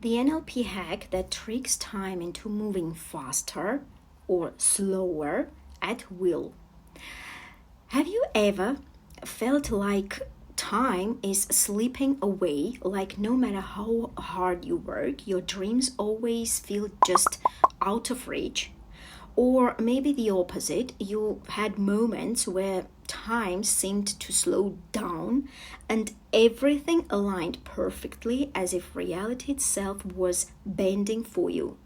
The NLP hack that tricks time into moving faster or slower at will. Have you ever felt like time is slipping away, like no matter how hard you work, your dreams always feel just out of reach? Or maybe the opposite, you had moments where time seemed to slow down and everything aligned perfectly as if reality itself was bending for you.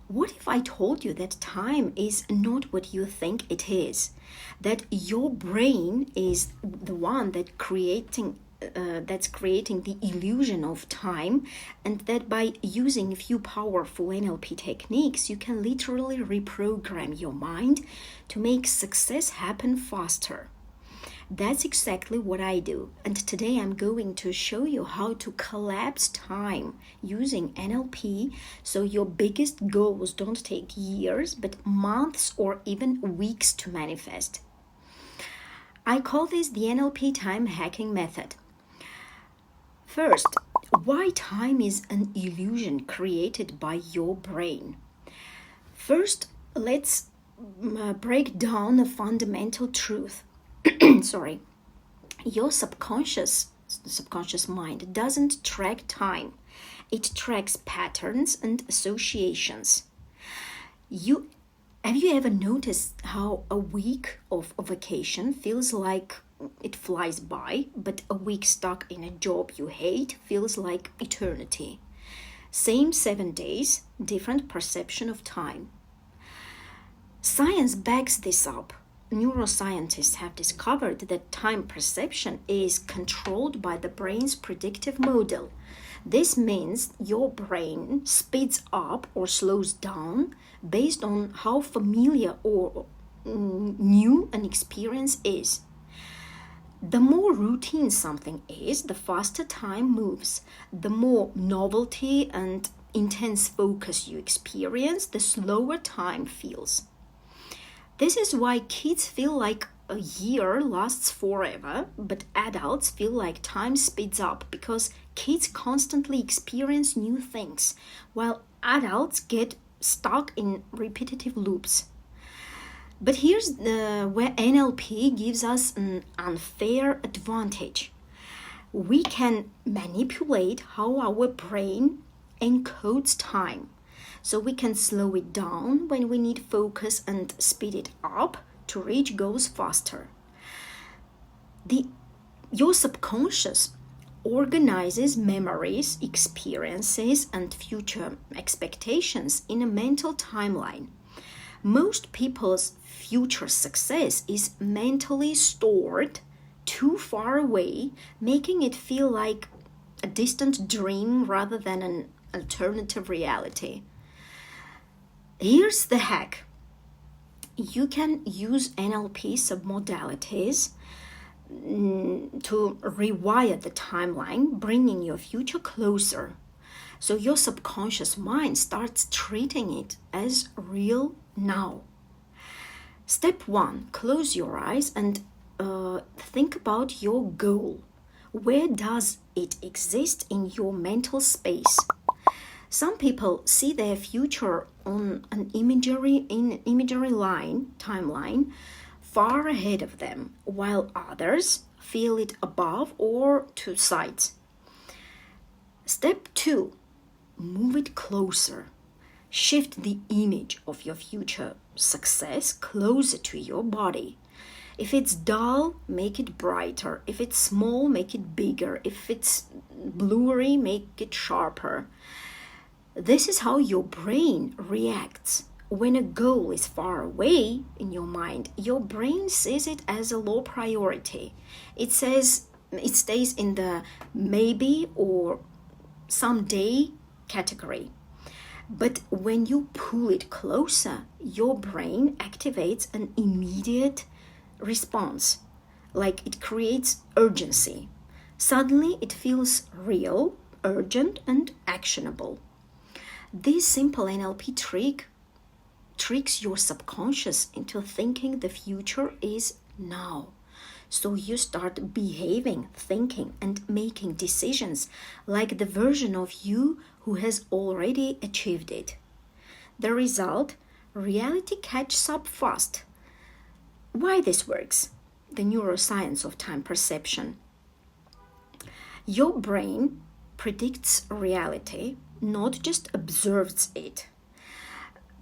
What if I told you that time is not what you think it is? That your brain is the one that's creating the illusion of time, and that by using a few powerful NLP techniques, you can literally reprogram your mind to make success happen faster. That's exactly what I do, and today I'm going to show you how to collapse time using NLP so your biggest goals don't take years but months or even weeks to manifest. I call this the NLP time hacking method. First, why time is an illusion created by your brain. First, let's break down a fundamental truth. Sorry. Your subconscious mind doesn't track time. It tracks patterns and associations. Have you ever noticed how a week of a vacation feels like it flies by, but a week stuck in a job you hate feels like eternity? Same 7 days, different perception of time. Science backs this up. Neuroscientists have discovered that time perception is controlled by the brain's predictive model. This means your brain speeds up or slows down based on how familiar or new an experience is. The more routine something is, the faster time moves. The more novelty and intense focus you experience, the slower time feels. This is why kids feel like a year lasts forever, but adults feel like time speeds up because kids constantly experience new things, while adults get stuck in repetitive loops. But here's where NLP gives us an unfair advantage. We can manipulate how our brain encodes time. So we can slow it down when we need focus and speed it up to reach goals faster. Your subconscious organizes memories, experiences, and future expectations in a mental timeline. Most people's future success is mentally stored too far away, making it feel like a distant dream rather than an alternative reality. Here's the hack. You can use NLP submodalities to rewire the timeline, bringing your future closer. So your subconscious mind starts treating it as real now. Step 1, close your eyes and think about your goal. Where does it exist in your mental space? Some people see their future on an imagery timeline far ahead of them, while others feel it above or to sides. Step 2, move it closer. Shift the image of your future success closer to your body. If it's dull, make it brighter. If it's small, make it bigger. If it's blurry, make it sharper. This is how your brain reacts. When a goal is far away in your mind, your brain sees it as a low priority. It stays in the maybe or someday category. But when you pull it closer, your brain activates an immediate response, like it creates urgency. Suddenly it feels real, urgent, and actionable. This simple NLP tricks your subconscious into thinking the future is now. So you start behaving, thinking, and making decisions like the version of you who has already achieved it. The result, reality catches up fast. Why this works? The neuroscience of time perception. Your brain predicts reality, not just observes it.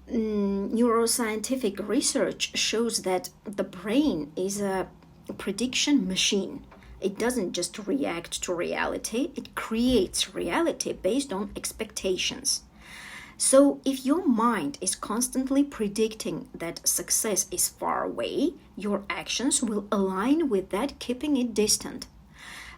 Neuroscientific research shows that the brain is a prediction machine. It doesn't just react to reality, it creates reality based on expectations. So if your mind is constantly predicting that success is far away, your actions will align with that, keeping it distant.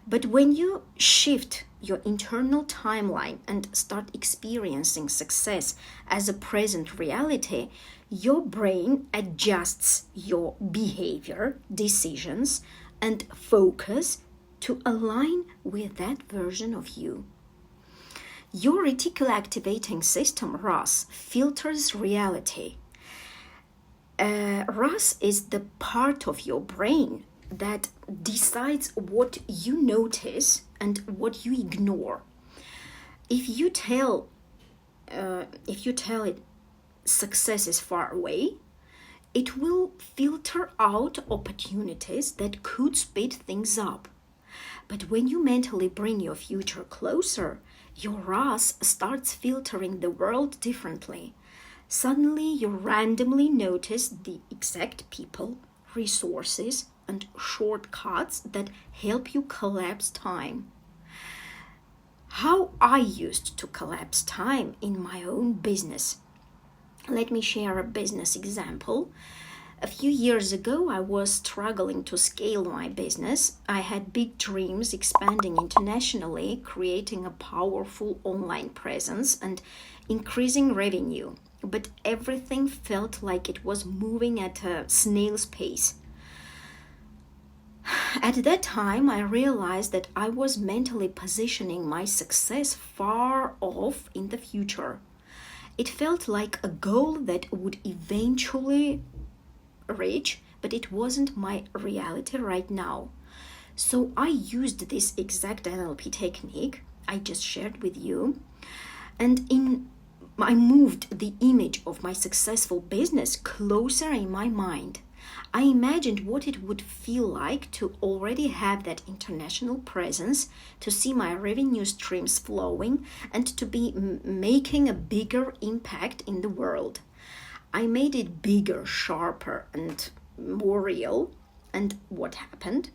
But when you shift your internal timeline and start experiencing success as a present reality, your brain adjusts your behavior, decisions, and focus to align with that version of you. Your reticular activating system, RAS, filters reality. RAS is the part of your brain that decides what you notice and what you ignore. If you tell it success is far away, it will filter out opportunities that could speed things up. But when you mentally bring your future closer, your RAS starts filtering the world differently. Suddenly, you randomly notice the exact people, resources, and shortcuts that help you collapse time. How I used to collapse time in my own business. Let me share a business example. A few years ago, I was struggling to scale my business. I had big dreams expanding internationally, creating a powerful online presence, and increasing revenue. But everything felt like it was moving at a snail's pace. At that time, I realized that I was mentally positioning my success far off in the future. It felt like a goal that would eventually reach, but it wasn't my reality right now. So I used this exact NLP technique I just shared with you, and I moved the image of my successful business closer in my mind. I imagined what it would feel like to already have that international presence, to see my revenue streams flowing, and to be making a bigger impact in the world. I made it bigger, sharper, and more real. And what happened?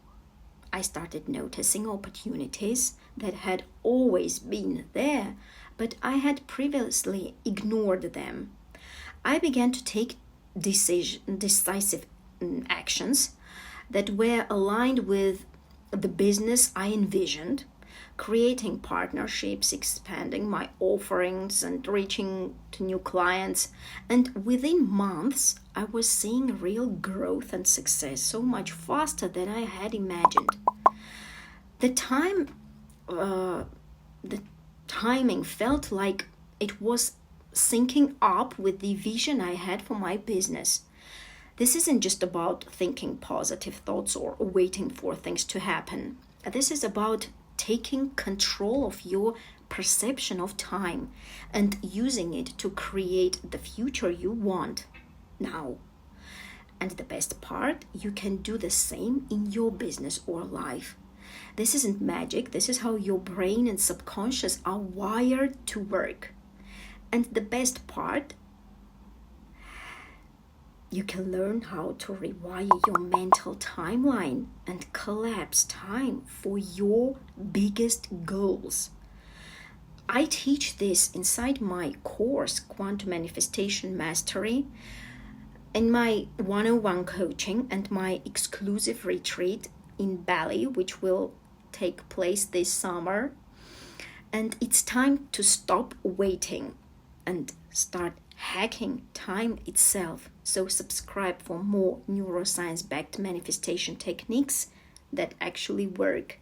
I started noticing opportunities that had always been there, but I had previously ignored them. I began to take decisive actions that were aligned with the business I envisioned, creating partnerships, expanding my offerings, and reaching to new clients. And within months, I was seeing real growth and success so much faster than I had imagined. The timing felt like it was syncing up with the vision I had for my business. This isn't just about thinking positive thoughts or waiting for things to happen. This is about taking control of your perception of time and using it to create the future you want now. And the best part, you can do the same in your business or life. This isn't magic. This is how your brain and subconscious are wired to work. And the best part, you can learn how to rewire your mental timeline and collapse time for your biggest goals. I teach this inside my course, Quantum Manifestation Mastery, in my 101 coaching and my exclusive retreat in Bali, which will take place this summer. And it's time to stop waiting and start hacking time itself. So subscribe for more neuroscience-backed manifestation techniques that actually work.